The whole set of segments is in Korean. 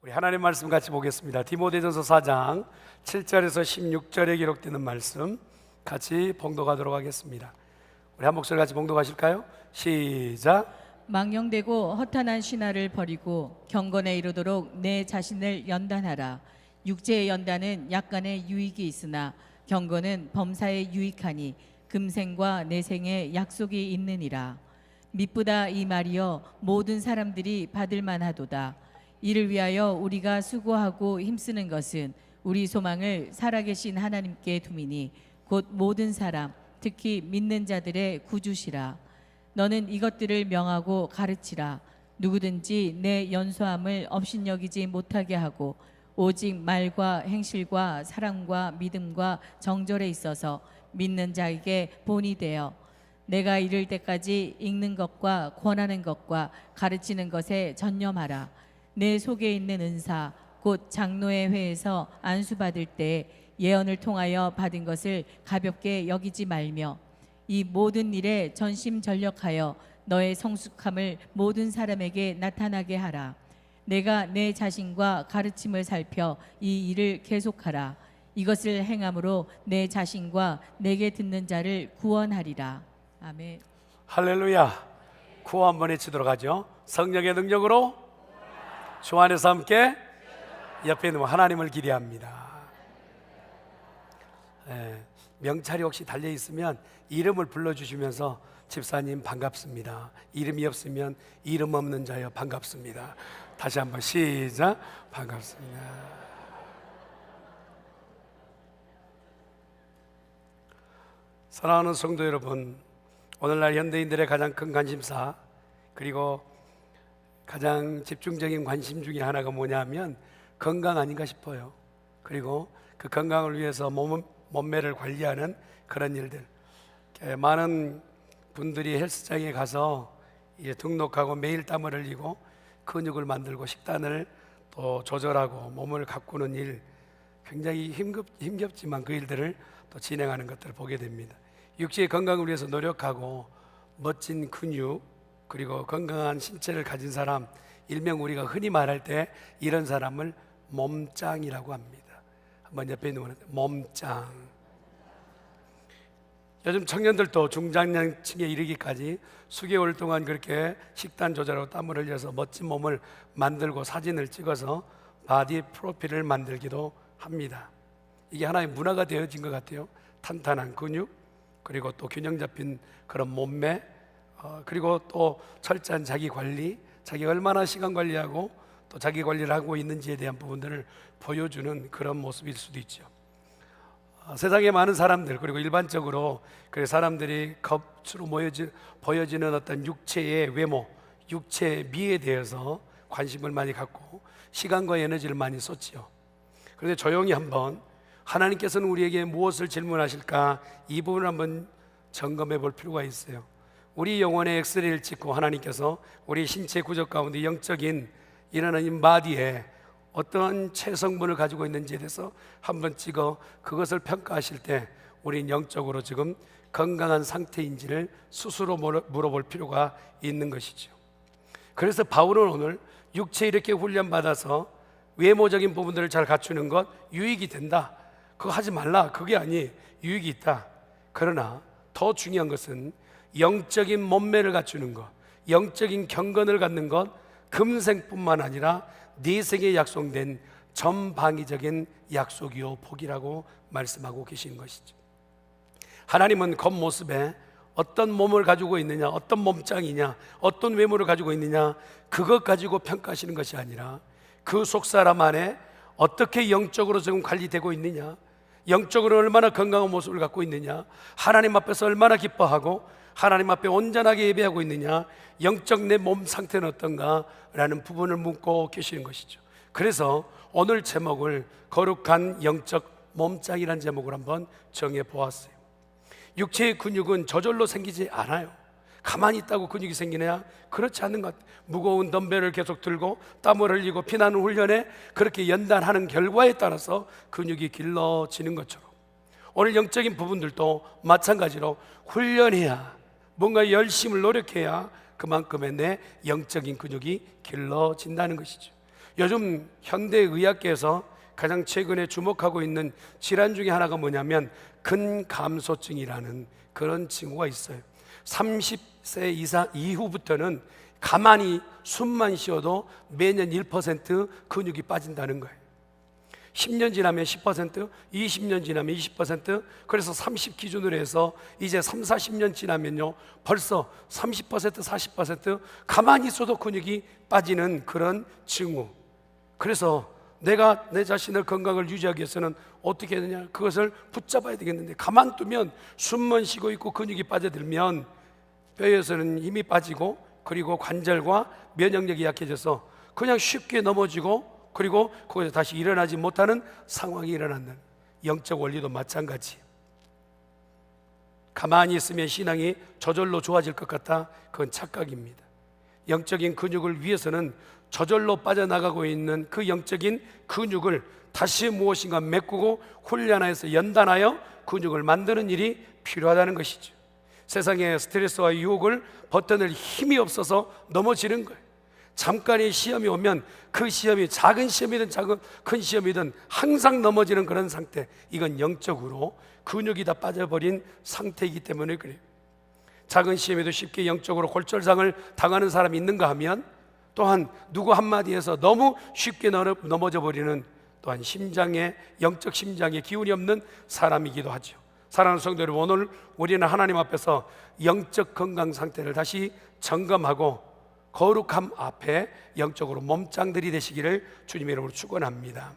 우리 하나님 말씀 같이 보겠습니다. 디모데전서 4장 7절에서 16절에 기록되는 말씀 같이 봉독하도록 하겠습니다. 우리 한 목소리 같이 봉독하실까요? 시작. 망령되고 허탄한 신화를 버리고 경건에 이르도록 내 자신을 연단하라. 육체의 연단은 약간의 유익이 있으나 경건은 범사에 유익하니 금생과 내생에 약속이 있느니라. 미쁘다 이 말이여 모든 사람들이 받을 만하도다. 이를 위하여 우리가 수고하고 힘쓰는 것은 우리 소망을 살아계신 하나님께 두미니 곧 모든 사람 특히 믿는 자들의 구주시라. 너는 이것들을 명하고 가르치라. 누구든지 내 연소함을 업신여기지 못하게 하고 오직 말과 행실과 사랑과 믿음과 정절에 있어서 믿는 자에게 본이 되어 내가 이를 때까지 읽는 것과 권하는 것과 가르치는 것에 전념하라. 내 속에 있는 은사 곧 장로의 회에서 안수받을 때 예언을 통하여 받은 것을 가볍게 여기지 말며 이 모든 일에 전심전력하여 너의 성숙함을 모든 사람에게 나타나게 하라. 내가 내 자신과 가르침을 살펴 이 일을 계속하라. 이것을 행함으로 내 자신과 내게 듣는 자를 구원하리라. 아멘. 할렐루야. 구호 한번 외치도록 하죠. 성령의 능력으로 주 안에서 함께 옆에 있는 하나님을 기대합니다. 명찰이 혹시 달려있으면 이름을 불러주시면서 집사님 반갑습니다, 이름이 없으면 이름 없는 자여 반갑습니다. 다시 한번 시작. 반갑습니다. 사랑하는 성도 여러분, 오늘날 현대인들의 가장 큰 관심사 그리고 가장 집중적인 관심 중에 하나가 뭐냐면 건강 아닌가 싶어요. 그리고 그 건강을 위해서 몸매를 관리하는 그런 일들, 많은 분들이 헬스장에 가서 등록하고 매일 땀을 흘리고 근육을 만들고 식단을 또 조절하고 몸을 가꾸는 일, 굉장히 힘겹지만 그 일들을 또 진행하는 것들을 보게 됩니다. 육체의 건강을 위해서 노력하고 멋진 근육 그리고 건강한 신체를 가진 사람, 일명 우리가 흔히 말할 때 이런 사람을 몸짱이라고 합니다. 한번 옆에 있는 분한테 몸짱. 요즘 청년들도 중장년층에 이르기까지 수개월 동안 그렇게 식단 조절하고 땀을 흘려서 멋진 몸을 만들고 사진을 찍어서 바디 프로필을 만들기도 합니다. 이게 하나의 문화가 되어진 것 같아요. 탄탄한 근육 그리고 또 균형 잡힌 그런 몸매, 그리고 또 철저한 자기 관리, 자기가 얼마나 시간 관리하고 또 자기 관리를 하고 있는지에 대한 부분들을 보여주는 그런 모습일 수도 있죠. 세상에 많은 사람들 그리고 일반적으로 그 사람들이 겉으로 보여지는 어떤 육체의 외모, 육체의 미에 대해서 관심을 많이 갖고 시간과 에너지를 많이 쏟지요. 그런데 조용히 한번 하나님께서는 우리에게 무엇을 질문하실까, 이 부분을 한번 점검해 볼 필요가 있어요. 우리 영혼의 엑스레이를 찍고 하나님께서 우리 신체 구조 가운데 영적인 일어나는 이 마디에 어떤 체성분을 가지고 있는지에 대해서 한번 찍어 그것을 평가하실 때 우린 영적으로 지금 건강한 상태인지를 스스로 물어볼 필요가 있는 것이죠. 그래서 바울은 오늘 육체 이렇게 훈련받아서 외모적인 부분들을 잘 갖추는 것 유익이 된다, 그거 하지 말라, 그게 아니, 유익이 있다. 그러나 더 중요한 것은 영적인 몸매를 갖추는 것, 영적인 경건을 갖는 것, 금생뿐만 아니라 내생에 약속된 전방위적인 약속이요 복이라고 말씀하고 계시는 것이죠. 하나님은 겉모습에 어떤 몸을 가지고 있느냐, 어떤 몸짱이냐, 어떤 외모를 가지고 있느냐, 그것 가지고 평가하시는 것이 아니라 그 속사람 안에 어떻게 영적으로 지금 관리되고 있느냐, 영적으로 얼마나 건강한 모습을 갖고 있느냐, 하나님 앞에서 얼마나 기뻐하고 하나님 앞에 온전하게 예배하고 있느냐, 영적 내 몸 상태는 어떤가 라는 부분을 묻고 계시는 것이죠. 그래서 오늘 제목을 거룩한 영적 몸짱이라는 제목으로 한번 정해 보았어요. 육체의 근육은 저절로 생기지 않아요. 가만히 있다고 근육이 생기냐? 그렇지 않는 것 같아요. 무거운 덤벨을 계속 들고 땀을 흘리고 피나는 훈련에 그렇게 연단하는 결과에 따라서 근육이 길러지는 것처럼 오늘 영적인 부분들도 마찬가지로 훈련해야, 뭔가 열심을 노력해야 그만큼의 내 영적인 근육이 길러진다는 것이죠. 요즘 현대의학계에서 가장 최근에 주목하고 있는 질환 중에 하나가 뭐냐면 근감소증이라는 그런 징후가 있어요. 30세 이상 이후부터는 가만히 숨만 쉬어도 매년 1% 근육이 빠진다는 거예요. 10년 지나면 10%, 20년 지나면 20%, 그래서 30 기준으로 해서 이제 3, 40년 지나면요 벌써 30%, 40% 가만히 있어도 근육이 빠지는 그런 징후. 그래서 내가 내 자신의 건강을 유지하기 위해서는 어떻게 해야 되냐, 그것을 붙잡아야 되겠는데, 가만두면 숨만 쉬고 있고 근육이 빠져들면 뼈에서는 힘이 빠지고 그리고 관절과 면역력이 약해져서 그냥 쉽게 넘어지고 그리고 거기서 다시 일어나지 못하는 상황이 일어난다는, 영적 원리도 마찬가지. 가만히 있으면 신앙이 저절로 좋아질 것 같아? 그건 착각입니다. 영적인 근육을 위해서는 저절로 빠져나가고 있는 그 영적인 근육을 다시 무엇인가 메꾸고 훈련하여서 연단하여 근육을 만드는 일이 필요하다는 것이죠. 세상의 스트레스와 유혹을 버텨낼 힘이 없어서 넘어지는 거예요. 잠깐의 시험이 오면 그 시험이 작은 시험이든 큰 시험이든 항상 넘어지는 그런 상태, 이건 영적으로 근육이 다 빠져버린 상태이기 때문에 그래요. 작은 시험에도 쉽게 영적으로 골절상을 당하는 사람이 있는가 하면, 또한 누구 한마디에서 너무 쉽게 넘어져 버리는, 또한 심장에, 영적 심장에 기운이 없는 사람이기도 하죠. 사랑하는 성도 여러분, 오늘 우리는 하나님 앞에서 영적 건강 상태를 다시 점검하고 거룩함 앞에 영적으로 몸짱들이 되시기를 주님의 이름으로 축원합니다.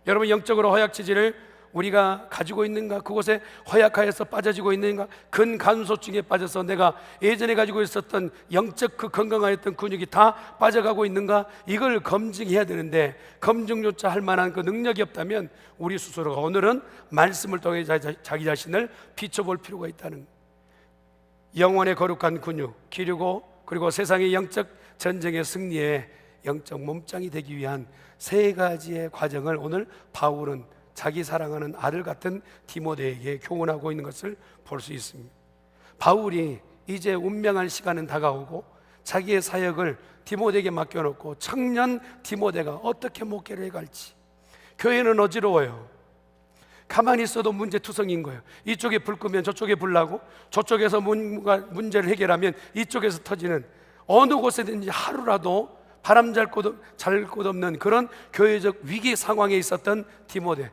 여러분, 영적으로 허약 체질을 우리가 가지고 있는가? 그곳에 허약하여서 빠져지고 있는가? 근간소증에 빠져서 내가 예전에 가지고 있었던 영적 그 건강하였던 근육이 다 빠져가고 있는가? 이걸 검증해야 되는데, 검증조차 할 만한 그 능력이 없다면 우리 스스로가 오늘은 말씀을 통해 자기 자신을 비춰볼 필요가 있다는 거예요. 영혼의 거룩한 근육 기르고 그리고 세상의 영적 전쟁의 승리에 영적 몸짱이 되기 위한 세 가지의 과정을 오늘 바울은 자기 사랑하는 아들 같은 디모데에게 교훈하고 있는 것을 볼 수 있습니다. 바울이 이제 운명할 시간은 다가오고 자기의 사역을 디모데에게 맡겨놓고 청년 디모데가 어떻게 목회를 해갈지, 교회는 어지러워요. 가만히 있어도 문제투성인 거예요. 이쪽에 불 끄면 저쪽에 불 나고, 저쪽에서 문제를 해결하면 이쪽에서 터지는, 어느 곳에든지 하루라도 바람 잘 곳 없는 그런 교회적 위기 상황에 있었던 디모데.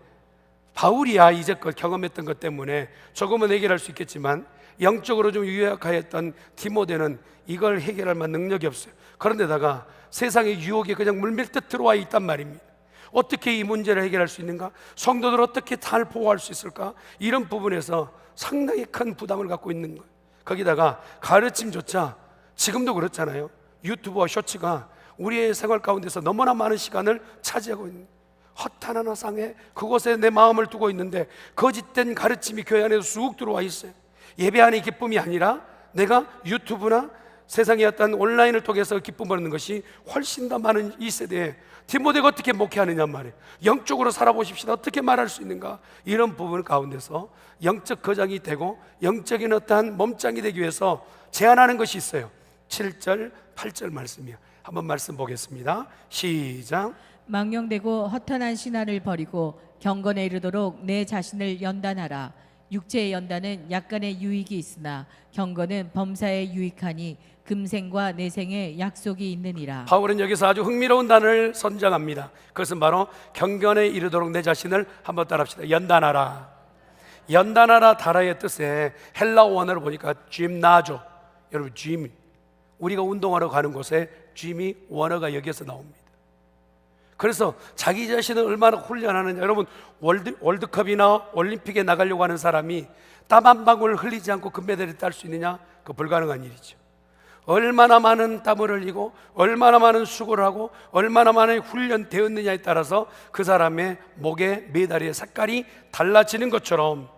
바울이야 이제껏 경험했던 것 때문에 조금은 해결할 수 있겠지만, 영적으로 좀 유약하였던 디모데는 이걸 해결할 만한 능력이 없어요. 그런데다가 세상의 유혹에 그냥 물밀듯 들어와 있단 말입니다. 어떻게 이 문제를 해결할 수 있는가? 성도들 어떻게 잘 보호할 수 있을까? 이런 부분에서 상당히 큰 부담을 갖고 있는 거예요. 거기다가 가르침조차 지금도 그렇잖아요. 유튜브와 쇼츠가 우리의 생활 가운데서 너무나 많은 시간을 차지하고 있는, 허탄한 허상에 그곳에 내 마음을 두고 있는데 거짓된 가르침이 교회 안에서 쑥 들어와 있어요. 예배 안의 기쁨이 아니라 내가 유튜브나 세상의 어떤 온라인을 통해서 기쁨을 얻는 것이 훨씬 더 많은 이 세대에 디모데가 어떻게 목회하느냐 말이에요. 영적으로 살아보십시다. 어떻게 말할 수 있는가? 이런 부분 가운데서 영적 거장이 되고 영적인 어떠한 몸짱이 되기 위해서 제안하는 것이 있어요. 7절, 8절 말씀이요. 한번 말씀 보겠습니다. 시작. 망령되고 허탄한 신화를 버리고 경건에 이르도록 내 자신을 연단하라. 육체의 연단은 약간의 유익이 있으나 경건은 범사에 유익하니 금생과 내생에 약속이 있느니라. 바울은 여기서 아주 흥미로운 단어를 선정합니다. 그것은 바로 경건에 이르도록 내 자신을 한번 따라합시다. 연단하라. 연단하라 단어의 뜻에 헬라어 원어를 보니까 짐나조. 여러분, 짐, 우리가 운동하러 가는 곳에 짐이 원어가 여기에서 나옵니다. 그래서 자기 자신을 얼마나 훈련하느냐. 여러분, 월드컵이나 올림픽에 나가려고 하는 사람이 땀 한 방울 흘리지 않고 금메달을 딸 수 있느냐? 그 불가능한 일이죠. 얼마나 많은 땀을 흘리고 얼마나 많은 수고를 하고 얼마나 많은 훈련되었느냐에 따라서 그 사람의 목의 메달의 색깔이 달라지는 것처럼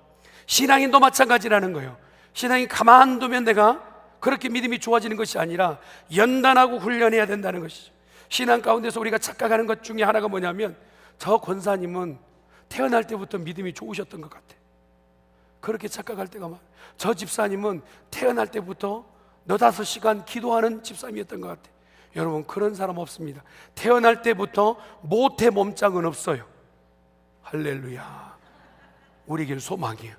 신앙인도 마찬가지라는 거예요. 신앙이 가만두면 내가 그렇게 믿음이 좋아지는 것이 아니라 연단하고 훈련해야 된다는 것이죠. 신앙 가운데서 우리가 착각하는 것 중에 하나가 뭐냐면, 저 권사님은 태어날 때부터 믿음이 좋으셨던 것 같아. 그렇게 착각할 때가 많아요. 저 집사님은 태어날 때부터 4-5시간 기도하는 집사님이었던 것 같아. 여러분, 그런 사람 없습니다. 태어날 때부터 모태 몸짱은 없어요. 할렐루야. 우리에게는 소망이에요.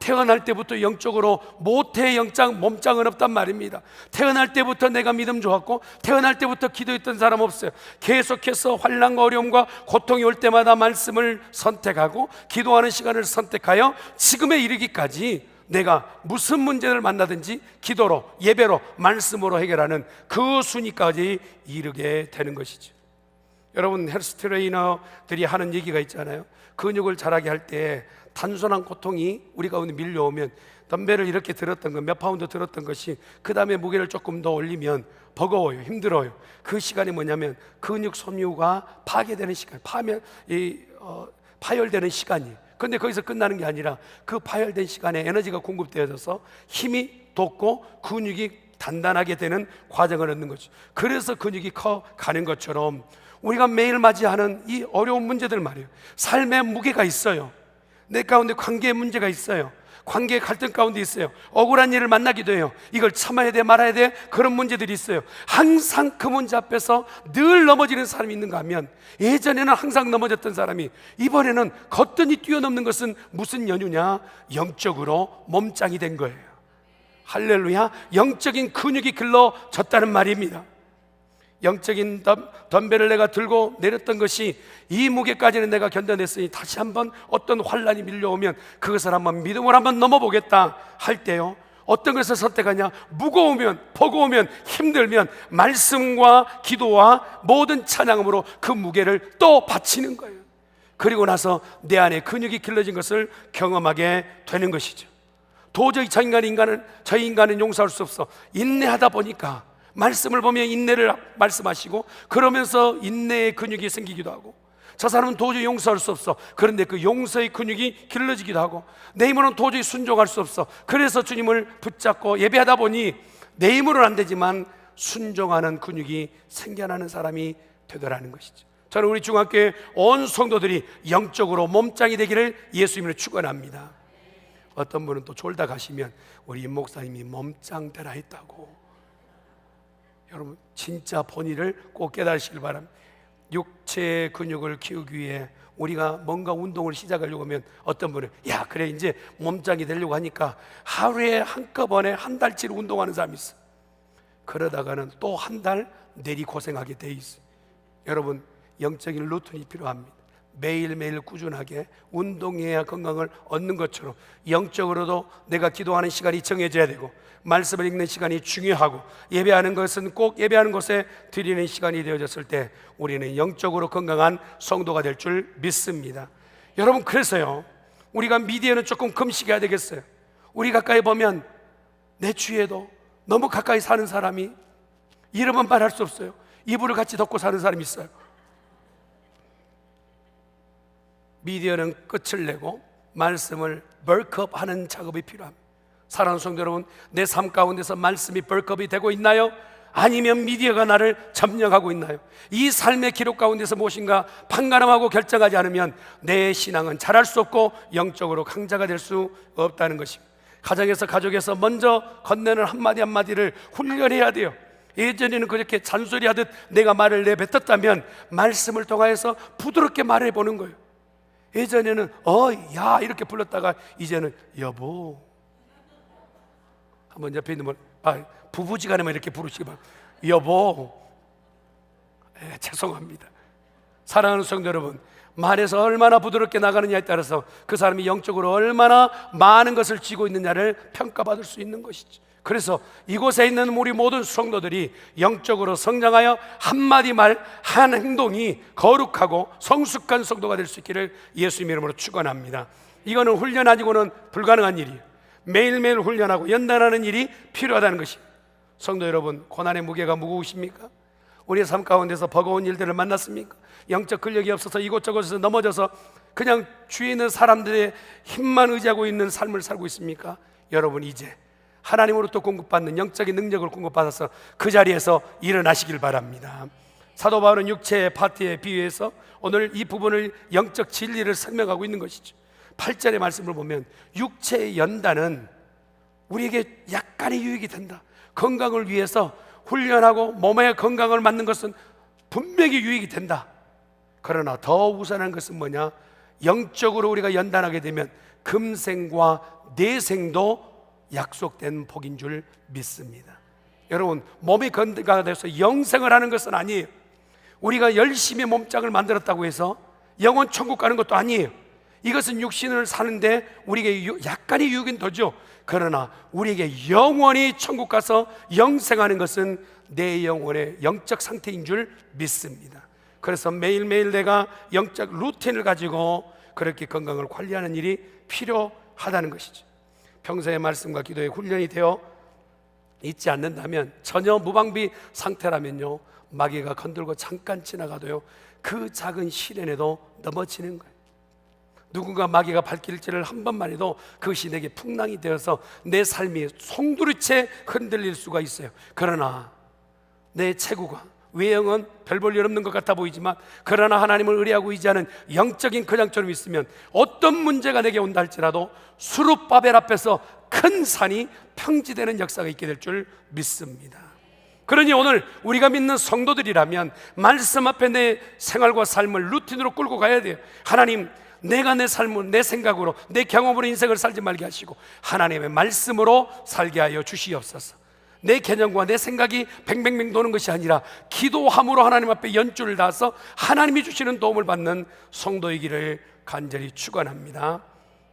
태어날 때부터 영적으로 모태 몸짱은 없단 말입니다. 태어날 때부터 내가 믿음 좋았고, 태어날 때부터 기도했던 사람 없어요. 계속해서 환난과 어려움과 고통이 올 때마다 말씀을 선택하고 기도하는 시간을 선택하여 지금에 이르기까지 내가 무슨 문제를 만나든지 기도로, 예배로, 말씀으로 해결하는 그 순위까지 이르게 되는 것이죠. 여러분, 헬스 트레이너들이 하는 얘기가 있잖아요. 근육을 자라게 할 때 단순한 고통이 우리 가운데 밀려오면, 덤벨을 이렇게 들었던 것, 몇 파운드 들었던 것이 그 다음에 무게를 조금 더 올리면 버거워요, 힘들어요. 그 시간이 뭐냐면 근육 섬유가 파괴되는 시간, 파열되는 시간이에요. 근데 거기서 끝나는 게 아니라 그 파열된 시간에 에너지가 공급되어져서 힘이 돋고 근육이 단단하게 되는 과정을 얻는 거죠. 그래서 근육이 커 가는 것처럼 우리가 매일 맞이하는 이 어려운 문제들 말이에요. 삶의 무게가 있어요. 내 가운데 관계의 문제가 있어요. 관계의 갈등 가운데 있어요. 억울한 일을 만나기도 해요. 이걸 참아야 돼 말아야 돼, 그런 문제들이 있어요. 항상 그 문제 앞에서 늘 넘어지는 사람이 있는가 하면, 예전에는 항상 넘어졌던 사람이 이번에는 거뜬히 뛰어넘는 것은 무슨 연유냐? 영적으로 몸짱이 된 거예요. 할렐루야. 영적인 근육이 길러졌다는 말입니다. 영적인 덤벨을 내가 들고 내렸던 것이 이 무게까지는 내가 견뎌냈으니 다시 한번 어떤 환란이 밀려오면 그것을 한번 믿음으로 한번 넘어보겠다 할 때요, 어떤 것을 선택하냐? 무거우면, 버거우면, 힘들면 말씀과 기도와 모든 찬양으로 그 무게를 또 바치는 거예요. 그리고 나서 내 안에 근육이 길러진 것을 경험하게 되는 것이죠. 도저히 저 인간은 용서할 수 없어. 인내하다 보니까 말씀을 보면 인내를 말씀하시고, 그러면서 인내의 근육이 생기기도 하고, 저 사람은 도저히 용서할 수 없어. 그런데 그 용서의 근육이 길러지기도 하고, 내 힘으로는 도저히 순종할 수 없어. 그래서 주님을 붙잡고 예배하다 보니 내 힘으로는 안 되지만 순종하는 근육이 생겨나는 사람이 되더라는 것이죠. 저는 우리 중학교의 온 성도들이 영적으로 몸짱이 되기를 예수님으로 축원합니다. 어떤 분은 또 졸다 가시면 우리 임 목사님이 몸짱 되라 했다고. 여러분, 진짜 본의를 꼭 깨달으시길 바랍니다. 육체의 근육을 키우기 위해 우리가 뭔가 운동을 시작하려고 하면, 어떤 분은 야 그래 이제 몸짱이 되려고 하니까 하루에 한꺼번에 한 달치를 운동하는 사람이 있어요. 그러다가는 또 한 달 내리 고생하게 돼 있어요. 여러분, 영적인 루틴이 필요합니다. 매일매일 꾸준하게 운동해야 건강을 얻는 것처럼 영적으로도 내가 기도하는 시간이 정해져야 되고, 말씀을 읽는 시간이 중요하고, 예배하는 것은 꼭 예배하는 곳에 드리는 시간이 되어졌을 때 우리는 영적으로 건강한 성도가 될 줄 믿습니다. 여러분, 그래서요, 우리가 미디어는 조금 금식해야 되겠어요. 우리 가까이 보면 내 주위에도 너무 가까이 사는 사람이, 이름은 말할 수 없어요, 이불을 같이 덮고 사는 사람이 있어요. 미디어는 끝을 내고 말씀을 벌크업하는 작업이 필요합니다. 사랑하는 성도 여러분, 내 삶 가운데서 말씀이 벌크업이 되고 있나요? 아니면 미디어가 나를 점령하고 있나요? 이 삶의 기록 가운데서 무엇인가 판가름하고 결정하지 않으면 내 신앙은 자랄 수 없고 영적으로 강자가 될 수 없다는 것입니다. 가정에서, 가족에서 먼저 건네는 한마디 한마디를 훈련해야 돼요. 예전에는 그렇게 잔소리하듯 내가 말을 내뱉었다면 말씀을 통하여서 부드럽게 말해보는 거예요. 예전에는 야 이렇게 불렀다가 이제는 여보. 한번 옆에 있는 분, 부부지간에만 이렇게 부르시기 바랍니다. 여보. 죄송합니다. 사랑하는 성도 여러분, 말에서 얼마나 부드럽게 나가느냐에 따라서 그 사람이 영적으로 얼마나 많은 것을 쥐고 있느냐를 평가받을 수 있는 것이죠. 그래서 이곳에 있는 우리 모든 성도들이 영적으로 성장하여 한마디 말, 한 행동이 거룩하고 성숙한 성도가 될 수 있기를 예수님의 이름으로 축원합니다. 이거는 훈련 아니고는 불가능한 일이에요. 매일매일 훈련하고 연단하는 일이 필요하다는 것입니다. 성도 여러분, 고난의 무게가 무거우십니까? 우리의 삶 가운데서 버거운 일들을 만났습니까? 영적 근력이 없어서 이곳저곳에서 넘어져서 그냥 주위에 있는 사람들의 힘만 의지하고 있는 삶을 살고 있습니까? 여러분, 이제 하나님으로부터 공급받는 영적인 능력을 공급받아서 그 자리에서 일어나시길 바랍니다. 사도 바울은 육체의 파티에 비유해서 오늘 이 부분을 영적 진리를 설명하고 있는 것이죠. 8절의 말씀을 보면 육체의 연단은 우리에게 약간의 유익이 된다. 건강을 위해서 훈련하고 몸의 건강을 만든 것은 분명히 유익이 된다. 그러나 더 우선한 것은 뭐냐? 영적으로 우리가 연단하게 되면 금생과 내생도 약속된 복인 줄 믿습니다. 여러분, 몸이 건강해서 영생을 하는 것은 아니에요. 우리가 열심히 몸짱을 만들었다고 해서 영원 천국 가는 것도 아니에요. 이것은 육신을 사는데 우리에게 약간의 유익은 더죠. 그러나 우리에게 영원히 천국 가서 영생하는 것은 내 영혼의 영적 상태인 줄 믿습니다. 그래서 매일매일 내가 영적 루틴을 가지고 그렇게 건강을 관리하는 일이 필요하다는 것이죠. 평소의 말씀과 기도에 훈련이 되어 있지 않는다면, 전혀 무방비 상태라면요, 마귀가 건들고 잠깐 지나가도요, 그 작은 시련에도 넘어지는 거예요. 누군가 마귀가 발길질을 한 번만 해도 그것이 내게 풍랑이 되어서 내 삶이 송두리째 흔들릴 수가 있어요. 그러나 내 체구가, 외형은 별 볼 일 없는 것 같아 보이지만, 그러나 하나님을 의뢰하고 의지하는 영적인 근양처럼 있으면 어떤 문제가 내게 온다 할지라도 수룹바벨 앞에서 큰 산이 평지되는 역사가 있게 될 줄 믿습니다. 그러니 오늘 우리가 믿는 성도들이라면 말씀 앞에 내 생활과 삶을 루틴으로 끌고 가야 돼요. 하나님, 내가 내 삶을 내 생각으로, 내 경험으로 인생을 살지 말게 하시고 하나님의 말씀으로 살게 하여 주시옵소서. 내 개념과 내 생각이 뱅뱅뱅 도는 것이 아니라 기도함으로 하나님 앞에 연주를 다해서 하나님이 주시는 도움을 받는 성도이기를 간절히 축원합니다.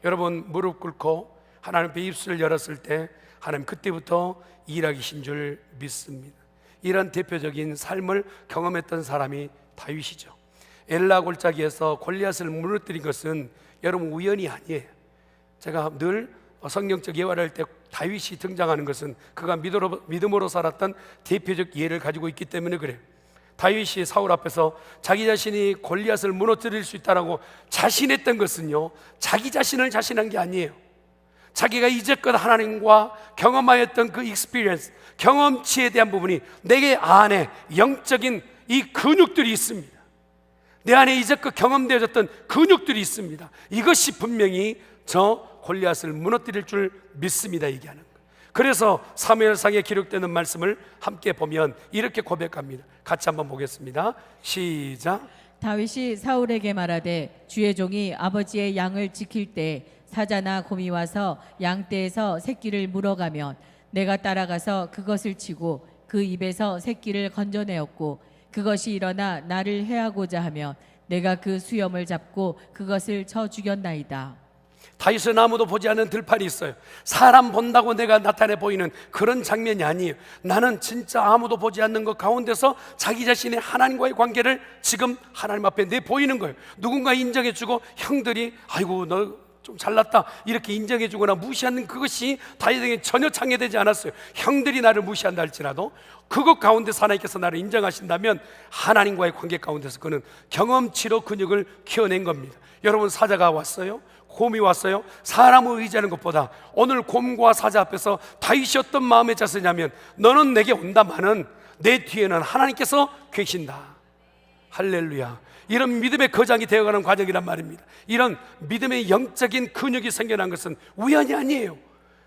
여러분, 무릎 꿇고 하나님 앞에 입술을 열었을 때 하나님 그때부터 일하기신 줄 믿습니다. 이런 대표적인 삶을 경험했던 사람이 다윗이죠. 엘라 골짜기에서 골리앗을 무너뜨린 것은 여러분 우연이 아니에요. 제가 늘 성경적 예화를 할 때 다윗이 등장하는 것은 그가 믿음으로 살았던 대표적 예를 가지고 있기 때문에 그래요. 다윗이 사울 앞에서 자기 자신이 골리앗을 무너뜨릴 수 있다라고 자신했던 것은요, 자기 자신을 자신한 게 아니에요. 자기가 이제껏 하나님과 경험하였던 그 익스피리언스, 경험치에 대한 부분이 내게 안에 영적인 이 근육들이 있습니다. 내 안에 이제껏 경험되어졌던 근육들이 있습니다. 이것이 분명히 저 골리앗을 무너뜨릴 줄 믿습니다, 얘기하는 거예요. 그래서 사무엘상에 기록되는 말씀을 함께 보면 이렇게 고백합니다. 같이 한번 보겠습니다. 시작. 다윗이 사울에게 말하되 주의 종이 아버지의 양을 지킬 때 사자나 곰이 와서 양떼에서 새끼를 물어가면 내가 따라가서 그것을 치고 그 입에서 새끼를 건져내었고 그것이 일어나 나를 해하고자 하면 내가 그 수염을 잡고 그것을 쳐 죽였나이다. 다윗은 아무도 보지 않는 들판이 있어요. 사람 본다고 내가 나타내 보이는 그런 장면이 아니에요. 나는 진짜 아무도 보지 않는 것 가운데서 자기 자신의 하나님과의 관계를 지금 하나님 앞에 내보이는 거예요. 누군가 인정해주고 형들이 아이고 너 좀 잘났다 이렇게 인정해주거나 무시하는 그것이 다윗에게 전혀 창해되지 않았어요. 형들이 나를 무시한다 할지라도 그것 가운데서 하나님께서 나를 인정하신다면 하나님과의 관계 가운데서 그는 경험치로 근육을 키워낸 겁니다. 여러분, 사자가 왔어요? 곰이 왔어요? 사람을 의지하는 것보다 오늘 곰과 사자 앞에서 다윗이 어떤 마음의 자세냐면 너는 내게 온다마는 내 뒤에는 하나님께서 계신다. 할렐루야. 이런 믿음의 거장이 되어가는 과정이란 말입니다. 이런 믿음의 영적인 근육이 생겨난 것은 우연이 아니에요.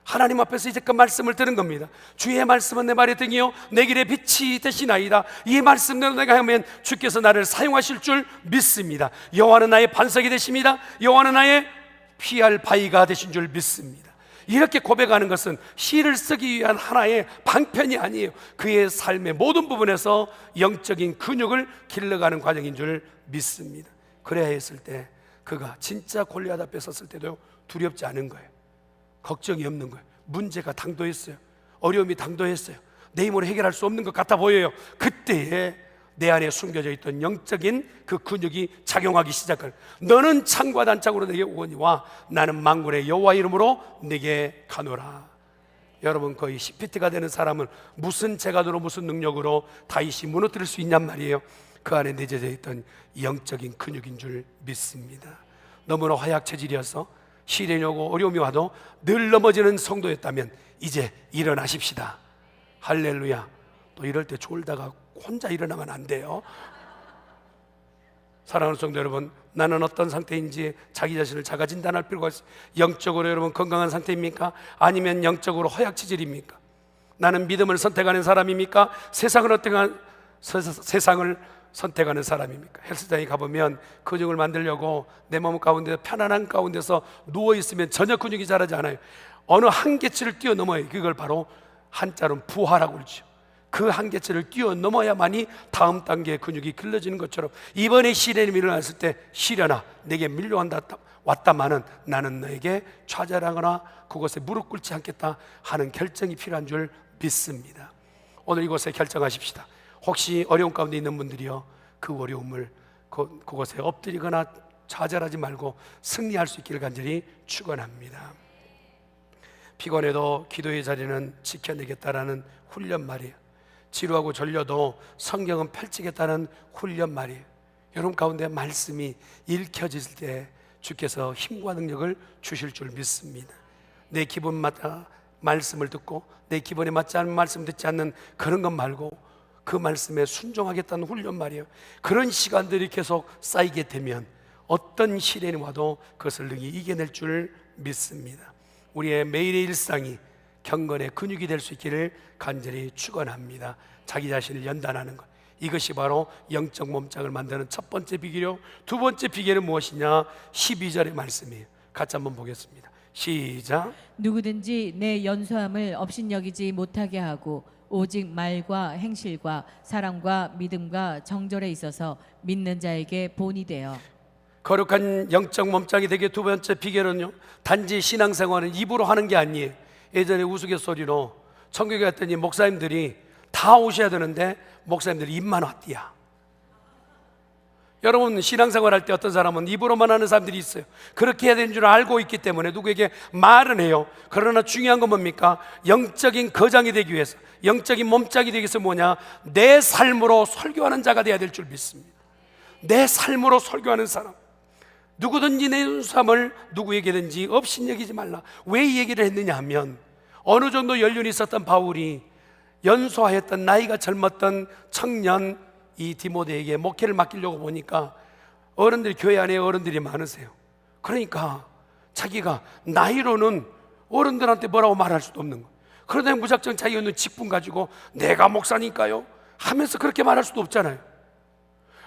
하나님 앞에서 이제껏 말씀을 들은 겁니다. 주의 말씀은 내 발의 등이요 내 길의 빛이 되시나이다. 이 말씀대로 내가 하면 주께서 나를 사용하실 줄 믿습니다. 여호와는 나의 반석이 되십니다. 여호와는 나의 피할 바위가 되신 줄 믿습니다. 이렇게 고백하는 것은 시를 쓰기 위한 하나의 방편이 아니에요. 그의 삶의 모든 부분에서 영적인 근육을 길러가는 과정인 줄 믿습니다. 그래야 했을 때 그가 진짜 골리앗 앞에 섰을 때도 두렵지 않은 거예요. 걱정이 없는 거예요. 문제가 당도했어요. 어려움이 당도했어요. 내 힘으로 해결할 수 없는 것 같아 보여요. 그때에 내 안에 숨겨져 있던 영적인 그 근육이 작용하기 시작할. 너는 창과 단창으로 내게 오거니와 나는 만군의 여호와 이름으로 내게 가노라. 여러분, 거의 CPT가 되는 사람은 무슨 재간으로 무슨 능력으로 다윗이 무너뜨릴 수 있냔 말이에요. 그 안에 내재져 있던 영적인 근육인 줄 믿습니다. 너무나 허약 체질이어서 시련이 오고 어려움이 와도 늘 넘어지는 성도였다면 이제 일어나십시다. 할렐루야. 또 이럴 때 졸다가 혼자 일어나면 안 돼요. 사랑하는 성도 여러분, 나는 어떤 상태인지 자기 자신을 자가 진단할 필요가 있어요. 영적으로 여러분 건강한 상태입니까? 아니면 영적으로 허약 체질입니까? 나는 믿음을 선택하는 사람입니까? 세상을 선택하는 사람입니까? 헬스장에 가보면 근육을 만들려고 내 몸 가운데 편안한 가운데서 누워있으면 전혀 근육이 자라지 않아요. 어느 한계치를 뛰어넘어요. 그걸 바로 한자로는 부하라고 그러죠. 그 한계치를 뛰어넘어야만이 다음 단계의 근육이 길러지는 것처럼 이번에 시련이 일어났을 때 시련아 내게 왔다마는 나는 너에게 좌절하거나 그곳에 무릎 꿇지 않겠다 하는 결정이 필요한 줄 믿습니다. 오늘 이곳에 결정하십시다. 혹시 어려움 가운데 있는 분들이요, 그 어려움을 그곳에 엎드리거나 좌절하지 말고 승리할 수 있기를 간절히 축원합니다. 피곤해도 기도의 자리는 지켜내겠다라는 훈련 말이에요. 지루하고 졸려도 성경은 펼치겠다는 훈련 말이에요. 여러분 가운데 말씀이 읽혀질 때 주께서 힘과 능력을 주실 줄 믿습니다. 내 기분마다 말씀을 듣고 내 기분에 맞지 않는 말씀 듣지 않는 그런 것 말고 그 말씀에 순종하겠다는 훈련 말이에요. 그런 시간들이 계속 쌓이게 되면 어떤 시련이 와도 그것을 능히 이겨낼 줄 믿습니다. 우리의 매일의 일상이 경건의 근육이 될 수 있기를 간절히 축원합니다. 자기 자신을 연단하는 것, 이것이 바로 영적 몸짱을 만드는 첫 번째 비결이요. 두 번째 비결은 무엇이냐? 12절의 말씀이에요. 같이 한번 보겠습니다. 시작. 누구든지 내 연소함을 업신여기지 못하게 하고 오직 말과 행실과 사랑과 믿음과 정절에 있어서 믿는 자에게 본이 되어. 거룩한 영적 몸짱이 되게 두 번째 비결은요, 단지 신앙생활은 입으로 하는 게 아니에요. 예전에 우스갯소리로 천국에 갔더니 목사님들이 다 오셔야 되는데 목사님들이 입만 왔디야. 여러분 신앙생활 할 때 어떤 사람은 입으로만 하는 사람들이 있어요. 그렇게 해야 되는 줄 알고 있기 때문에 누구에게 말은 해요. 그러나 중요한 건 뭡니까? 영적인 거장이 되기 위해서, 영적인 몸짱이 되기 위해서 뭐냐? 내 삶으로 설교하는 자가 되어야 될 줄 믿습니다. 내 삶으로 설교하는 사람, 누구든지 내 삶을 누구에게든지 업신여기지 말라. 왜 이 얘기를 했느냐 하면, 어느 정도 연륜이 있었던 바울이 연소하였던 나이가 젊었던 청년 이 디모데에게 목회를 맡기려고 보니까 어른들이, 교회 안에 어른들이 많으세요. 그러니까 자기가 나이로는 어른들한테 뭐라고 말할 수도 없는 거예요. 그러다 무작정 자기가 있는 직분 가지고 내가 목사니까요 하면서 그렇게 말할 수도 없잖아요.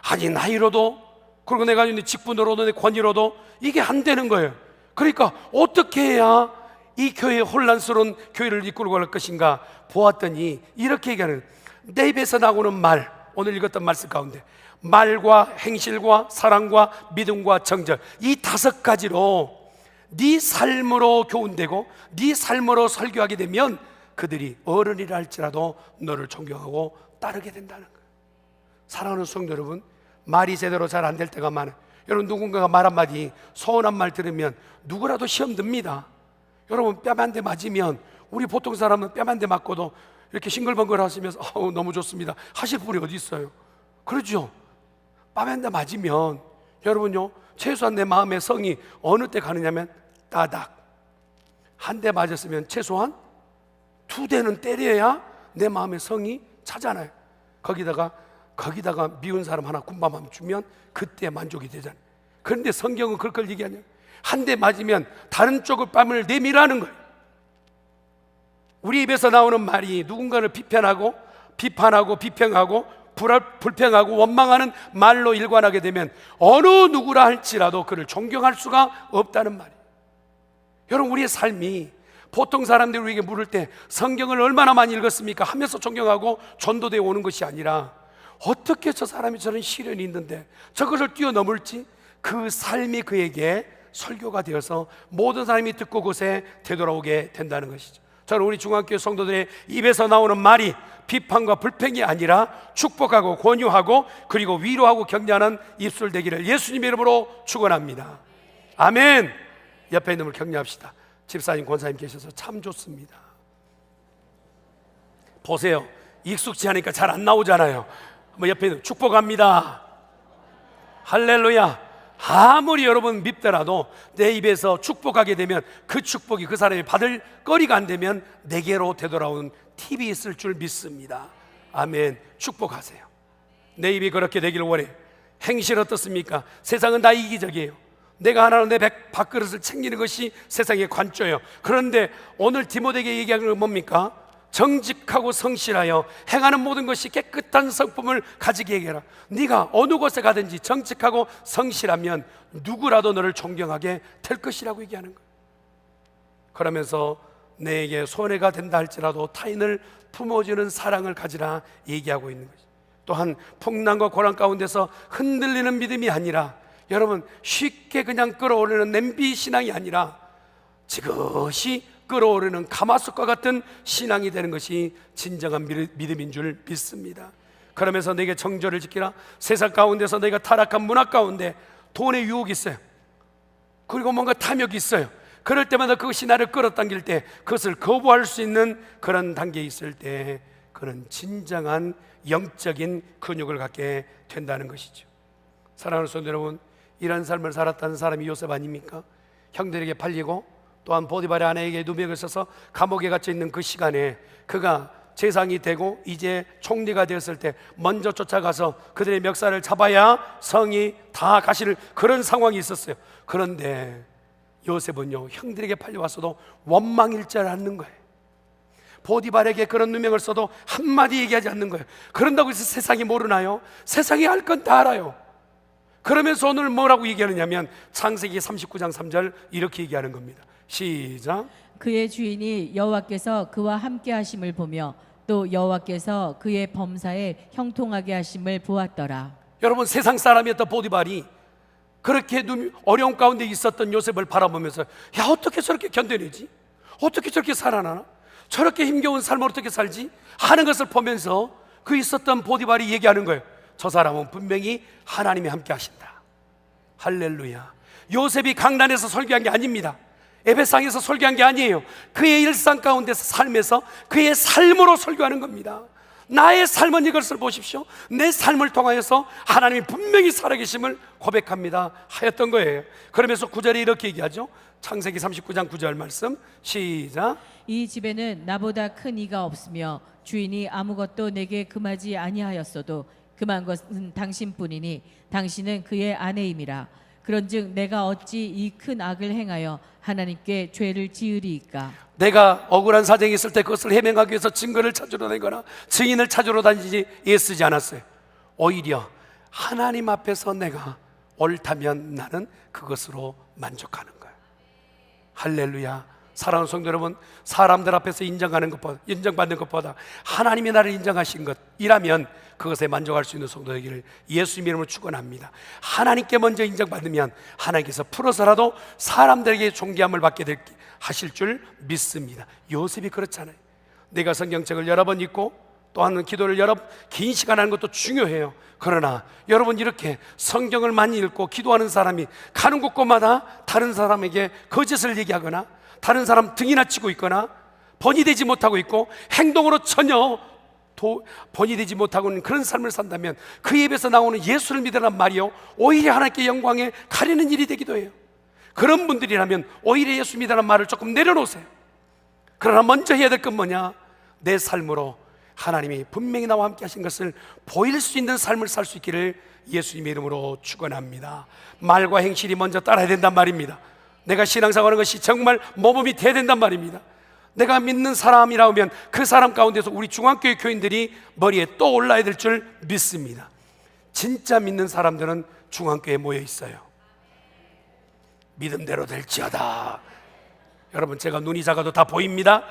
아니 나이로도, 그리고 내가 있는 직분으로도, 내 권위로도 이게 안 되는 거예요. 그러니까 어떻게 해야 이 교회의 혼란스러운 교회를 이끌고 갈 것인가 보았더니 이렇게 얘기하는, 내 입에서 나오는 말, 오늘 읽었던 말씀 가운데 말과 행실과 사랑과 믿음과 정절, 이 5가지로 네 삶으로 교훈되고 네 삶으로 설교하게 되면 그들이 어른이라 할지라도 너를 존경하고 따르게 된다는 거예요. 사랑하는 성도 여러분, 말이 제대로 잘 안 될 때가 많아요. 여러분 누군가가 말 한마디, 서운한 말 들으면 누구라도 시험 듭니다. 여러분 뺨 한 대 맞으면, 우리 보통 사람은 뺨 한 대 맞고도 이렇게 싱글벙글 하시면서 너무 좋습니다 하실 분이 어디 있어요? 그렇죠? 뺨 한 대 맞으면 여러분요, 최소한 내 마음의 성이 어느 때 가느냐면 따닥, 한 대 맞았으면 최소한 2대는 때려야 내 마음의 성이 차잖아요. 거기다가 미운 사람 하나 군밤하면 주면 그때 만족이 되잖아요. 그런데 성경은 그걸 얘기하냐? 한 대 맞으면 다른 쪽을 뺨을 내밀라는 거예요. 우리 입에서 나오는 말이 누군가를 비판하고 비평하고 불평하고 원망하는 말로 일관하게 되면 어느 누구라 할지라도 그를 존경할 수가 없다는 말이에요. 여러분 우리의 삶이 보통 사람들이 우리에게 물을 때 성경을 얼마나 많이 읽었습니까? 하면서 존경하고 전도되어 오는 것이 아니라, 어떻게 저 사람이 저런 시련이 있는데 저것을 뛰어넘을지, 그 삶이 그에게 설교가 되어서 모든 사람이 듣고 그곳에 되돌아오게 된다는 것이죠. 저는 우리 중앙교회 성도들의 입에서 나오는 말이 비판과 불평이 아니라 축복하고 권유하고 그리고 위로하고 격려하는 입술 되기를 예수님의 이름으로 축원합니다. 아멘. 옆에 있는 분을 격려합시다. 집사님, 권사님 계셔서 참 좋습니다. 보세요, 익숙지 않으니까 잘 안 나오잖아요. 옆에 있는 축복합니다. 할렐루야. 아무리 여러분 밉더라도 내 입에서 축복하게 되면 그 축복이 그 사람이 받을 거리가 안 되면 내게로 되돌아오는 팁이 있을 줄 믿습니다. 아멘. 축복하세요. 내 입이 그렇게 되기를 원해. 행실 어떻습니까? 세상은 다 이기적이에요. 내가 하나로 내 밥그릇을 챙기는 것이 세상의 관조예요. 그런데 오늘 디모데에게 얘기하는 건 뭡니까? 정직하고 성실하여 행하는 모든 것이 깨끗한 성품을 가지게 해라. 네가 어느 곳에 가든지 정직하고 성실하면 누구라도 너를 존경하게 될 것이라고 얘기하는 거예요. 그러면서 내게 손해가 된다 할지라도 타인을 품어주는 사랑을 가지라 얘기하고 있는 것이죠. 또한 풍랑과 고난 가운데서 흔들리는 믿음이 아니라, 여러분, 쉽게 그냥 끌어오르는 냄비 신앙이 아니라 지그시 끌어오르는 가마솥과 같은 신앙이 되는 것이 진정한 믿음인 줄 믿습니다. 그러면서 내게 정절을 지키라. 세상 가운데서 내가 타락한 문화 가운데 돈의 유혹이 있어요. 그리고 뭔가 탐욕이 있어요. 그럴 때마다 그것이 나를 끌어당길 때, 그것을 거부할 수 있는 그런 단계에 있을 때, 그는 진정한 영적인 근육을 갖게 된다는 것이죠. 사랑하는 성도 여러분, 이런 삶을 살았다는 사람이 요셉 아닙니까? 형들에게 팔리고 또한 보디발의 아내에게 누명을 써서 감옥에 갇혀 있는 그 시간에 그가 재상이 되고 이제 총리가 되었을 때 먼저 쫓아가서 그들의 멱살을 잡아야 성이 다 가시는 그런 상황이 있었어요. 그런데 요셉은요, 형들에게 팔려왔어도 원망일자를 않는 거예요. 보디발에게 그런 누명을 써도 한마디 얘기하지 않는 거예요. 그런다고 해서 세상이 모르나요? 세상이 알 건 다 알아요. 그러면서 오늘 뭐라고 얘기하느냐면 창세기 39장 3절 이렇게 얘기하는 겁니다. 시작. 그의 주인이 여호와께서 그와 함께 하심을 보며 또 여호와께서 그의 범사에 형통하게 하심을 보았더라. 여러분, 세상 사람이었던 보디발이 그렇게 어려운 가운데 있었던 요셉을 바라보면서, 야, 어떻게 저렇게 견뎌내지? 어떻게 저렇게 살아나나? 저렇게 힘겨운 삶을 어떻게 살지? 하는 것을 보면서 그 있었던 보디발이 얘기하는 거예요. 저 사람은 분명히 하나님이 함께 하신다. 할렐루야. 요셉이 강단에서 설교한 게 아닙니다. 에베상에서 설교한 게 아니에요. 그의 일상 가운데서 삶에서 그의 삶으로 설교하는 겁니다. 나의 삶은 이것을 보십시오. 내 삶을 통하여서 하나님이 분명히 살아계심을 고백합니다 하였던 거예요. 그러면서 9절에 이렇게 얘기하죠. 창세기 39장 9절 말씀 시작. 이 집에는 나보다 큰 이가 없으며 주인이 아무것도 내게 금하지 아니하였어도 금한 것은 당신뿐이니 당신은 그의 아내임이라. 그런즉 내가 어찌 이 큰 악을 행하여 하나님께 죄를 지으리이까. 내가 억울한 사정이 있을 때 그것을 해명하기 위해서 증거를 찾으러 다니거나 증인을 찾으러 다니지 애쓰지 않았어요. 오히려 하나님 앞에서 내가 옳다면 나는 그것으로 만족하는 거예요. 할렐루야. 사랑하는 성도 여러분, 사람들 앞에서 인정받는 것보다 하나님이 나를 인정하신 것이라면 그것에 만족할 수 있는 성도 되기를 예수님 이름으로 축원합니다. 하나님께 먼저 인정받으면 하나님께서 풀어서라도 사람들에게 존귀함을 받게 하실 줄 믿습니다. 요셉이 그렇잖아요. 내가 성경책을 여러 번 읽고 또한 기도를 긴 시간 하는 것도 중요해요. 그러나 여러분, 이렇게 성경을 많이 읽고 기도하는 사람이 가는 곳곳마다 다른 사람에게 거짓을 얘기하거나 다른 사람 등이나 치고 있거나 번이 되지 못하고 있고 행동으로 전혀 번이 되지 못하고 있는 그런 삶을 산다면 그 입에서 나오는 예수를 믿으란 말이요, 오히려 하나님께 영광에 가리는 일이 되기도 해요. 그런 분들이라면 오히려 예수 믿으란 말을 조금 내려놓으세요. 그러나 먼저 해야 될 건 뭐냐? 내 삶으로 하나님이 분명히 나와 함께 하신 것을 보일 수 있는 삶을 살 수 있기를 예수님의 이름으로 축원합니다. 말과 행실이 먼저 따라야 된단 말입니다. 내가 신앙생활하는 것이 정말 모범이 돼야 된단 말입니다. 내가 믿는 사람이라 하면 그 사람 가운데서 우리 중앙교회 교인들이 머리에 또 올라야 될 줄 믿습니다. 진짜 믿는 사람들은 중앙교회에 모여 있어요. 믿음대로 될지어다. 여러분, 제가 눈이 작아도 다 보입니다.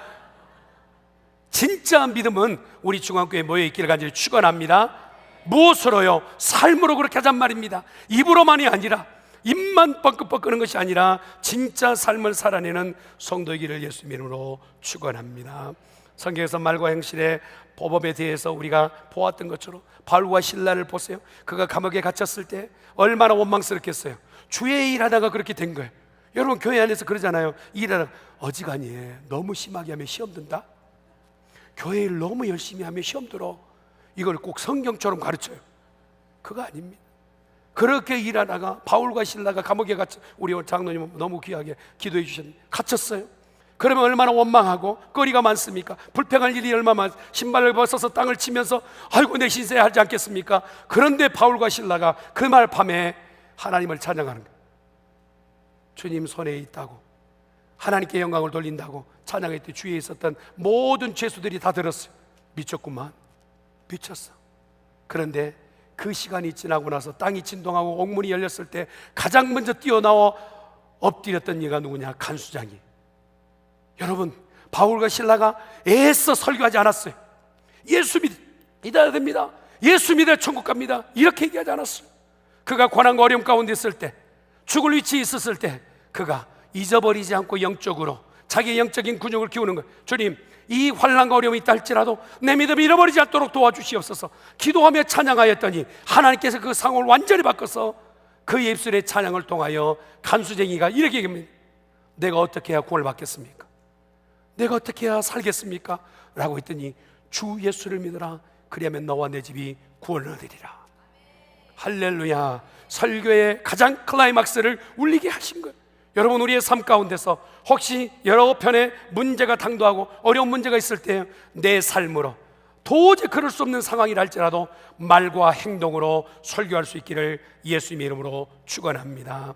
진짜 믿음은 우리 중앙교회에 모여 있기를 간절히 축원합니다. 무엇으로요? 삶으로 그렇게 하잔 말입니다. 입으로만이 아니라, 입만 뻐끔뻐끔하는 것이 아니라 진짜 삶을 살아내는 성도이기를 예수님 이름으로 축원합니다. 성경에서 말과 행실의 보법에 대해서 우리가 보았던 것처럼 바울과 실라를 보세요. 그가 감옥에 갇혔을 때 얼마나 원망스럽겠어요. 주의 일하다가 그렇게 된 거예요. 여러분, 교회 안에서 그러잖아요. 일하다가 어지간히 너무 심하게 하면 시험 든다. 교회 일 너무 열심히 하면 시험 들어. 이걸 꼭 성경처럼 가르쳐요. 그거 아닙니다. 그렇게 일하다가 바울과 실라가 감옥에 갇혀, 우리 장로님은 너무 귀하게 기도해 주셨는데 갇혔어요. 그러면 얼마나 원망하고 거리가 많습니까? 불평할 일이 얼마나 많, 신발을 벗어서 땅을 치면서 아이고 내 신세 하지 않겠습니까? 그런데 바울과 실라가 그 말 밤에 하나님을 찬양하는 거예요. 주님 손에 있다고, 하나님께 영광을 돌린다고 찬양할 때 주위에 있었던 모든 죄수들이 다 들었어요. 미쳤구만, 미쳤어. 그런데 그 시간이 지나고 나서 땅이 진동하고 옥문이 열렸을 때 가장 먼저 뛰어나와 엎드렸던 이가 누구냐? 간수장이. 여러분, 바울과 실라가 애써 설교하지 않았어요. 예수 믿어야 됩니다, 예수 믿어야 천국 갑니다, 이렇게 얘기하지 않았어요. 그가 고난과 어려움 가운데 있을 때, 죽을 위치에 있었을 때 그가 잊어버리지 않고 영적으로 자기의 영적인 근육을 키우는 거예요. 주님, 이 환난과 어려움이 있다 할지라도 내 믿음을 잃어버리지 않도록 도와주시옵소서. 기도하며 찬양하였더니 하나님께서 그 상황을 완전히 바꿔서 그의 입술의 찬양을 통하여 간수쟁이가 이렇게 얘기합니다. 내가 어떻게 해야 구원을 받겠습니까? 내가 어떻게 해야 살겠습니까? 라고 했더니 주 예수를 믿으라, 그리하면 너와 내 집이 구원을 얻으리라. 할렐루야. 설교의 가장 클라이막스를 울리게 하신 거예요. 여러분, 우리의 삶 가운데서 혹시 여러 편의 문제가 당도하고 어려운 문제가 있을 때 내 삶으로 도저히 그럴 수 없는 상황이라 할지라도 말과 행동으로 설교할 수 있기를 예수님의 이름으로 축원합니다.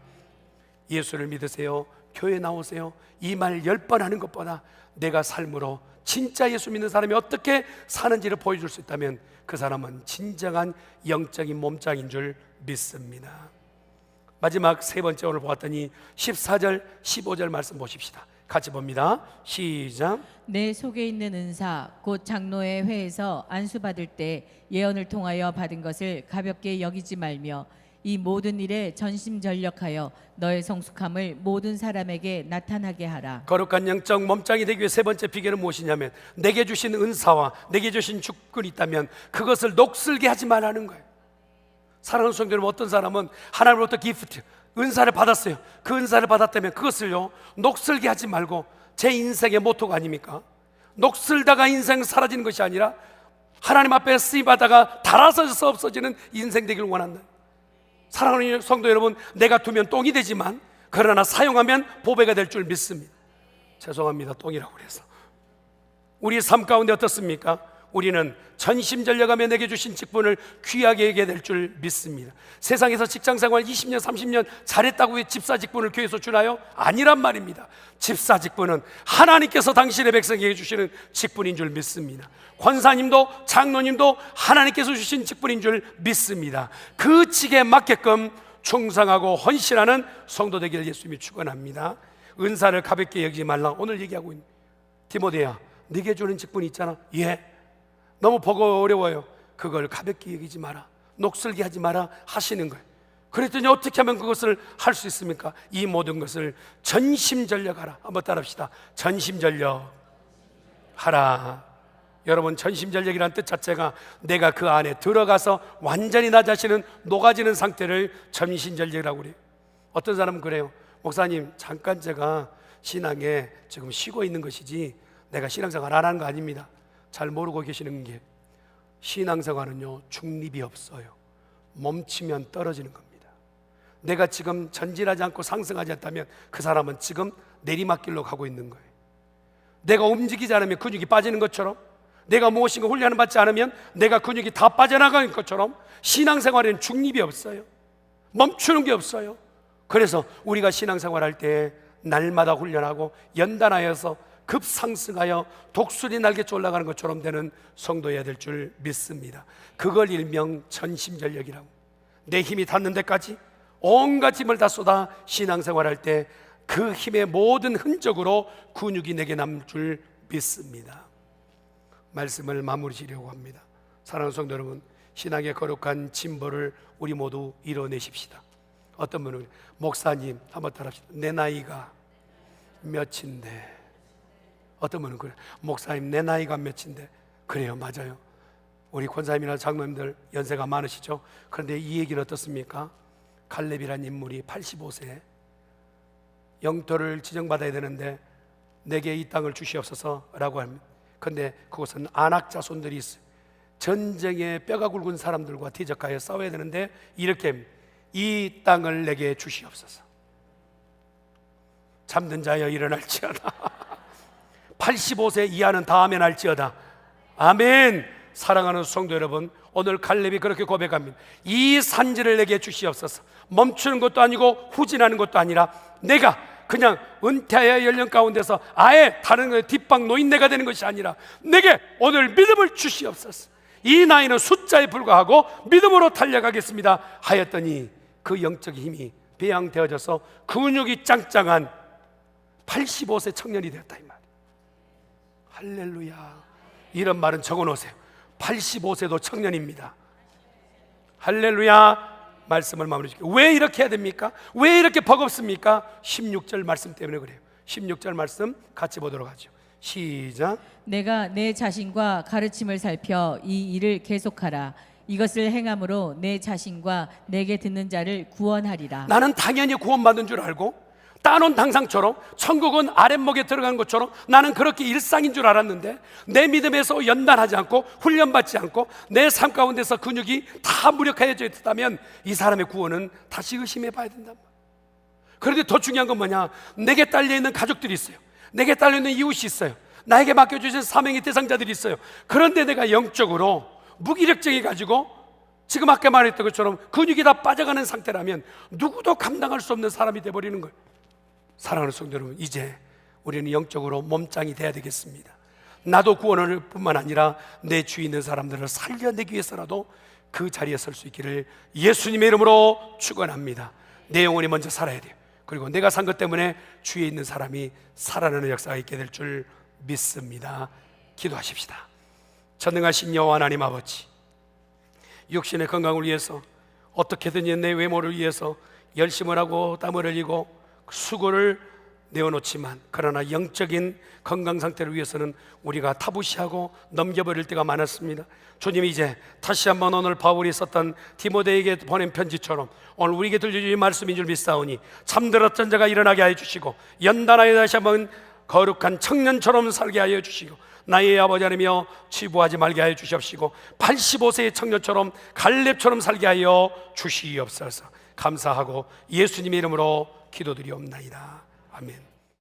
예수를 믿으세요, 교회 나오세요, 이 말 10번 하는 것보다 내가 삶으로 진짜 예수 믿는 사람이 어떻게 사는지를 보여줄 수 있다면 그 사람은 진정한 영적인 몸짱인 줄 믿습니다. 마지막 세 번째, 오늘 보았더니 14절 15절 말씀 보십시다. 같이 봅니다. 시작. 내 속에 있는 은사 곧 장로의 회에서 안수받을 때 예언을 통하여 받은 것을 가볍게 여기지 말며 이 모든 일에 전심전력하여 너의 성숙함을 모든 사람에게 나타나게 하라. 거룩한 영적 몸짱이 되기 위해 세 번째 비결은 무엇이냐면, 내게 주신 은사와 내게 주신 축복이 있다면 그것을 녹슬게 하지 말라는 거예요. 사랑하는 성도 여러분, 어떤 사람은 하나님으로부터 기프트, 은사를 받았어요. 그 은사를 받았다면 그것을요 녹슬게 하지 말고, 제 인생의 모토가 아닙니까? 녹슬다가 인생 사라지는 것이 아니라 하나님 앞에 쓰임받다가 닳아서 없어지는 인생 되기를 원한다. 사랑하는 성도 여러분, 내가 두면 똥이 되지만 그러나 사용하면 보배가 될 줄 믿습니다. 죄송합니다, 똥이라고 그래서. 우리 삶 가운데 어떻습니까? 우리는 전심전력하며 내게 주신 직분을 귀하게 여겨야 될 줄 믿습니다. 세상에서 직장생활 20년 30년 잘했다고 왜 집사 직분을 교회에서 주나요? 아니란 말입니다. 집사 직분은 하나님께서 당신의 백성에게 주시는 직분인 줄 믿습니다. 권사님도 장로님도 하나님께서 주신 직분인 줄 믿습니다. 그 직에 맞게끔 충성하고 헌신하는 성도 되기를 예수님이 축원합니다. 은사를 가볍게 여기지 말라, 오늘 얘기하고 있는 디모데야, 네게 주는 직분이 있잖아. 예, 너무 보고 어려워요. 그걸 가볍게 여기지 마라, 녹슬게 하지 마라 하시는 거예요. 그랬더니 어떻게 하면 그것을 할 수 있습니까? 이 모든 것을 전심전력하라. 한번 따라합시다. 전심전력하라. 여러분, 전심전력이라는 뜻 자체가 내가 그 안에 들어가서 완전히 나 자신은 녹아지는 상태를 전심전력이라고 그래요. 어떤 사람은 그래요. 목사님, 잠깐 제가 신앙에 지금 쉬고 있는 것이지 내가 신앙생활 안 하는 거 아닙니다. 잘 모르고 계시는 게, 신앙생활은요 중립이 없어요. 멈추면 떨어지는 겁니다. 내가 지금 전진하지 않고 상승하지 않다면 그 사람은 지금 내리막길로 가고 있는 거예요. 내가 움직이지 않으면 근육이 빠지는 것처럼, 내가 무엇인가 훈련을 받지 않으면 내가 근육이 다 빠져나가는 것처럼 신앙생활에는 중립이 없어요. 멈추는 게 없어요. 그래서 우리가 신앙생활할 때 날마다 훈련하고 연단하여서 급상승하여 독수리 날개쳐 올라가는 것처럼 되는 성도여야 될 줄 믿습니다. 그걸 일명 전심전력이라고. 내 힘이 닿는 데까지 온갖 힘을 다 쏟아 신앙생활할 때 그 힘의 모든 흔적으로 근육이 내게 남을 줄 믿습니다. 말씀을 마무리 지려고 합니다. 사랑하는 성도 여러분, 신앙의 거룩한 진보를 우리 모두 이뤄내십시다. 어떤 분은 목사님, 한번 따라합시다. 내 나이가 몇인데. 어떤 분은 그래, 목사님 내 나이가 몇인데. 그래요, 맞아요. 우리 권사님이나 장로님들 연세가 많으시죠? 그런데 이 얘기는 어떻습니까? 갈렙이라는 인물이 85세 영토를 지정받아야 되는데 내게 이 땅을 주시옵소서 라고 합니다. 그런데 그것은 안악 자손들이 있어요. 전쟁에 뼈가 굵은 사람들과 대적하여 싸워야 되는데 이렇게 합니다. 이 땅을 내게 주시옵소서. 잠든 자여 일어날지어다. 85세 이하는 다음에 날지어다. 아멘. 사랑하는 성도 여러분, 오늘 갈렙이 그렇게 고백합니다. 이 산지를 내게 주시옵소서. 멈추는 것도 아니고 후진하는 것도 아니라 내가 그냥 은퇴의 연령 가운데서 아예 다른 뒷방 노인네가 되는 것이 아니라 내게 오늘 믿음을 주시옵소서. 이 나이는 숫자에 불과하고 믿음으로 달려가겠습니다 하였더니 그 영적인 힘이 배양되어져서 근육이 짱짱한 85세 청년이 되었다 이 말. 할렐루야. 이런 말은 적어놓으세요. 85세도 청년입니다. 할렐루야. 말씀을 마무리 줄게요. 왜 이렇게 해야 됩니까? 왜 이렇게 버겁습니까? 16절 말씀 때문에 그래요. 16절 말씀 같이 보도록 하죠. 시작. 내가 내 자신과 가르침을 살펴 이 일을 계속하라. 이것을 행함으로 내 자신과 내게 듣는 자를 구원하리라. 나는 당연히 구원받은 줄 알고 따놓은 당상처럼 천국은 아랫목에 들어간 것처럼 나는 그렇게 일상인 줄 알았는데 내 믿음에서 연단하지 않고 훈련받지 않고 내 삶 가운데서 근육이 다 무력해져 있다면 이 사람의 구원은 다시 의심해 봐야 된단 말이야. 그런데 더 중요한 건 뭐냐? 내게 딸려있는 가족들이 있어요. 내게 딸려있는 이웃이 있어요. 나에게 맡겨주신 사명의 대상자들이 있어요. 그런데 내가 영적으로 무기력증이 가지고 지금 아까 말했던 것처럼 근육이 다 빠져가는 상태라면 누구도 감당할 수 없는 사람이 되어버리는 거예요. 사랑하는 성도 여러분, 이제 우리는 영적으로 몸짱이 돼야 되겠습니다. 나도 구원을 뿐만 아니라 내 주위에 있는 사람들을 살려내기 위해서라도 그 자리에 설 수 있기를 예수님의 이름으로 축원합니다. 내 영혼이 먼저 살아야 돼요. 그리고 내가 산 것 때문에 주위에 있는 사람이 살아나는 역사가 있게 될 줄 믿습니다. 기도하십시다. 전능하신 여호와 하나님 아버지, 육신의 건강을 위해서 어떻게든 내 외모를 위해서 열심을 하고 땀을 흘리고 수고를 내어놓지만 그러나 영적인 건강 상태를 위해서는 우리가 타부시하고 넘겨버릴 때가 많았습니다. 주님, 이제 다시 한번 오늘 바울이 썼던 디모데에게 보낸 편지처럼 오늘 우리에게 들려주신 말씀인 줄 믿사오니 잠들었던 자가 일어나게 하여 주시고 연단하여 다시 한번 거룩한 청년처럼 살게 하여 주시고 나의 아버지 하나님이여 치부하지 말게 하여 주시옵시고 85세의 청년처럼 갈렙처럼 살게 하여 주시옵소서. 감사하고 예수님의 이름으로 기도드리옵나이다. 아멘.